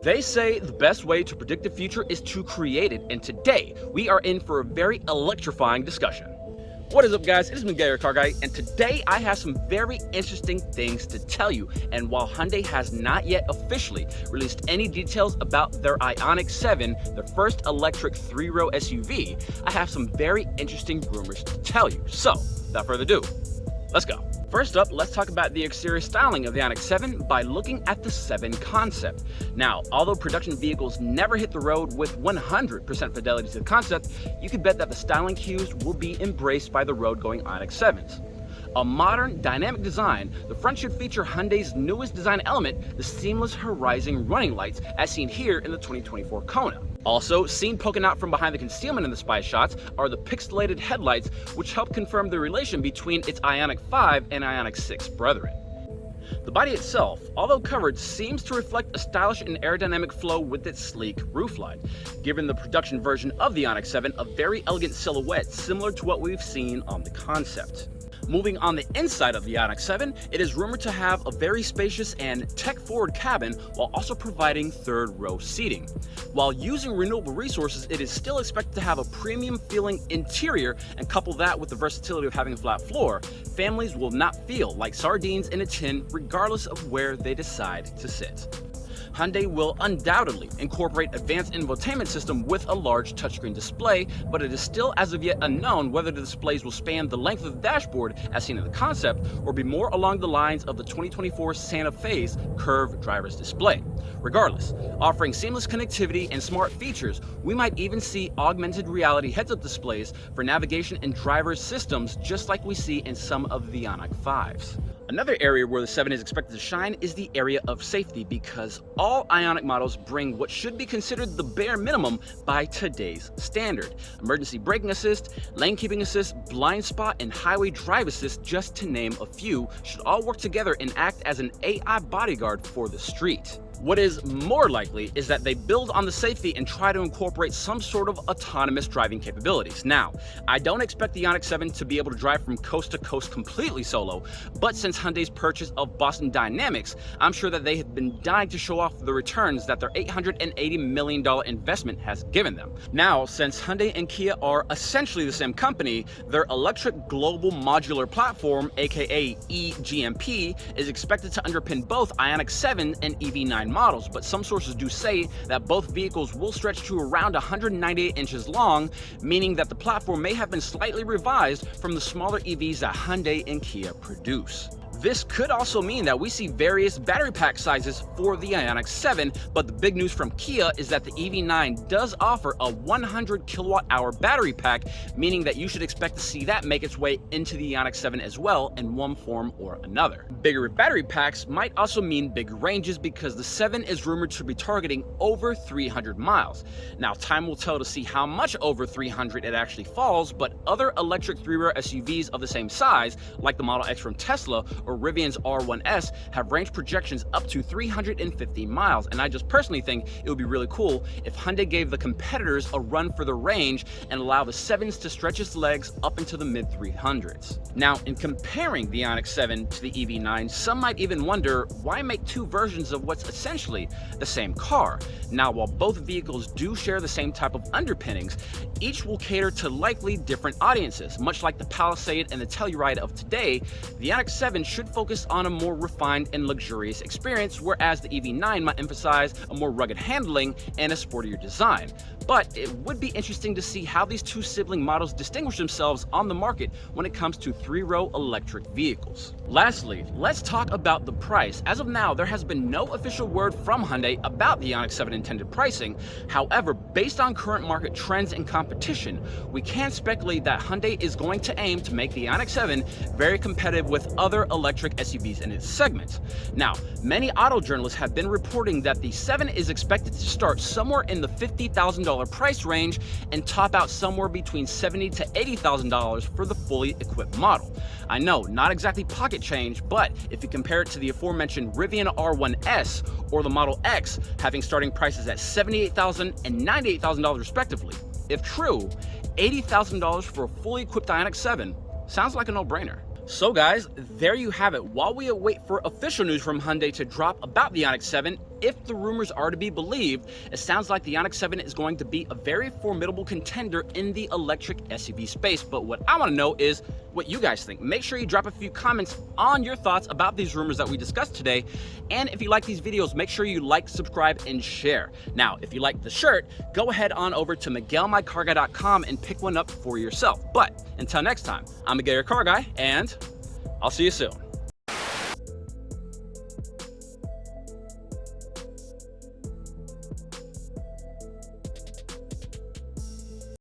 They say the best way to predict the future is to create it, and today we are in for a very electrifying discussion. What is up, guys? It is me, Gary Car Guy, and today I have some very interesting things to tell you. And while Hyundai has not yet officially released any details about their Ioniq 7, their first electric 3-row SUV, I have some very interesting rumors to tell you. So, without further ado, let's go. First up, let's talk about the exterior styling of the Ioniq 7 by looking at the 7 concept. Now, although production vehicles never hit the road with 100% fidelity to the concept, you can bet that the styling cues will be embraced by the road-going Ioniq 7s. A modern, dynamic design, the front should feature Hyundai's newest design element, the seamless horizon running lights, as seen here in the 2024 Kona. Also, seen poking out from behind the concealment in the spy shots are the pixelated headlights, which help confirm the relation between its Ioniq 5 and Ioniq 6 brethren. The body itself, although covered, seems to reflect a stylish and aerodynamic flow with its sleek roofline, giving the production version of the Ioniq 7 a very elegant silhouette similar to what we've seen on the concept. Moving on the inside of the Ioniq 7, it is rumored to have a very spacious and tech-forward cabin while also providing third-row seating. While using renewable resources, it is still expected to have a premium-feeling interior, and couple that with the versatility of having a flat floor, families will not feel like sardines in a tin regardless of where they decide to sit. Hyundai will undoubtedly incorporate advanced infotainment system with a large touchscreen display, but it is still as of yet unknown whether the displays will span the length of the dashboard as seen in the concept or be more along the lines of the 2024 Santa Fe's curved driver's display. Regardless, offering seamless connectivity and smart features, we might even see augmented reality heads-up displays for navigation and driver systems just like we see in some of the Ioniq 5s. Another area where the 7 is expected to shine is the area of safety, because all Ioniq models bring what should be considered the bare minimum by today's standard. Emergency braking assist, lane keeping assist, blind spot, and highway drive assist, just to name a few, should all work together and act as an AI bodyguard for the street. What is more likely is that they build on the safety and try to incorporate some sort of autonomous driving capabilities. Now, I don't expect the Ioniq 7 to be able to drive from coast to coast completely solo, but since Hyundai's purchase of Boston Dynamics, I'm sure that they have been dying to show off the returns that their $880 million investment has given them. Now, since Hyundai and Kia are essentially the same company, their electric global modular platform, aka eGMP, is expected to underpin both Ioniq 7 and EV9 models, but some sources do say that both vehicles will stretch to around 198 inches long, meaning that the platform may have been slightly revised from the smaller EVs that Hyundai and Kia produce. This could also mean that we see various battery pack sizes for the Ioniq 7, but the big news from Kia is that the EV9 does offer a 100 kilowatt-hour battery pack, meaning that you should expect to see that make its way into the Ioniq 7 as well in one form or another. Bigger battery packs might also mean big ranges, because the 7 is rumored to be targeting over 300 miles. Now, time will tell to see how much over 300 it actually falls, but other electric 3-row SUVs of the same size, like the Model X from Tesla or Rivian's R1S, have range projections up to 350 miles, and I just personally think it would be really cool if Hyundai gave the competitors a run for the range and allow the 7s to stretch its legs up into the mid-300s. Now, in comparing the Ioniq 7 to the EV9, some might even wonder why make two versions of what's essentially the same car. Now, while both vehicles do share the same type of underpinnings, each will cater to likely different audiences. Much like the Palisade and the Telluride of today, the Ioniq 7 should focus on a more refined and luxurious experience, whereas the EV9 might emphasize a more rugged handling and a sportier design. But it would be interesting to see how these two sibling models distinguish themselves on the market when it comes to 3-row electric vehicles. Lastly, let's talk about the price. As of now, there has been no official word from Hyundai about the Ioniq 7 intended pricing. However, based on current market trends and competition, we can speculate that Hyundai is going to aim to make the Ioniq 7 very competitive with other electric SUVs in its segment. Now, many auto journalists have been reporting that the 7 is expected to start somewhere in the $50,000 price range and top out somewhere between $70,000 to $80,000 for the fully equipped model. I know, not exactly pocket change, but if you compare it to the aforementioned Rivian R1S or the Model X having starting prices at $78,000 and $98,000 respectively, if true, $80,000 for a fully equipped Ioniq 7 sounds like a no-brainer. So guys, there you have it. While we await for official news from Hyundai to drop about the Ioniq 7, if the rumors are to be believed, it sounds like the Ioniq 7 is going to be a very formidable contender in the electric SUV space. But what I want to know is what you guys think. Make sure you drop a few comments on your thoughts about these rumors that we discussed today. And if you like these videos, make sure you like, subscribe, and share. Now, if you like the shirt, go ahead on over to miguelmycarguy.com and pick one up for yourself. But until next time, I'm Miguel, your car guy, and I'll see you soon.